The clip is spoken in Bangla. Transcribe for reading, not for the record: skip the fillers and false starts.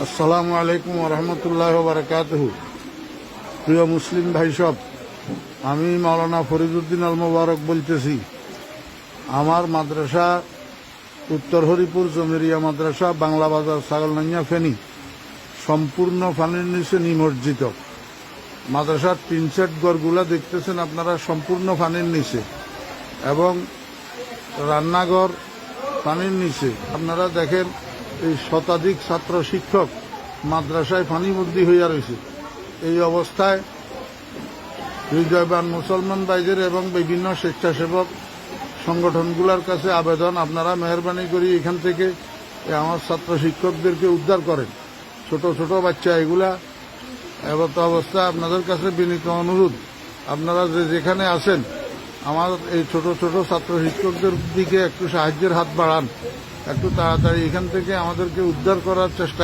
আসসালামু আলাইকুম রহমতুল্লাহ বারাকাতুহু। প্রিয় মুসলিম ভাই সব, আমি মাওলানা ফরিদউদ্দিন আল মোবারক বলতেছি। আমার মাদ্রাসা উত্তর হরিপুর জমেরিয়া মাদ্রাসা, বাংলা বাজার, ছাগলনাইয়া, ফেনী সম্পূর্ণ পানির নিচে নিমজ্জিত। মাদ্রাসার তিন সেট ঘরগুলা দেখতেছেন আপনারা, সম্পূর্ণ পানির নিচে, এবং রান্নাঘর পানির নিচে। আপনারা দেখেন এই শতাধিক ছাত্র শিক্ষক মাদ্রাসায় পানিবন্দী হইয়া রয়েছে। এই অবস্থায় হৃদয়বান মুসলমান ভাইদের এবং বিভিন্ন স্বেচ্ছাসেবক সংগঠনগুলোর কাছে আবেদন, আপনারা মেহরবানি করে এখান থেকে আমার ছাত্র শিক্ষকদেরকে উদ্ধার করেন। ছোট ছোট বাচ্চা এগুলা, এমত অবস্থা আপনাদের কাছে বিনীত অনুরোধ, আপনারা যেখানে আছেন আমার এই ছোট ছোট ছাত্র শিক্ষকদের দিকে একটু সাহায্যের হাত বাড়ান, একটু তাড়াতাড়ি এখান থেকে আমাদেরকে উদ্ধার করার চেষ্টা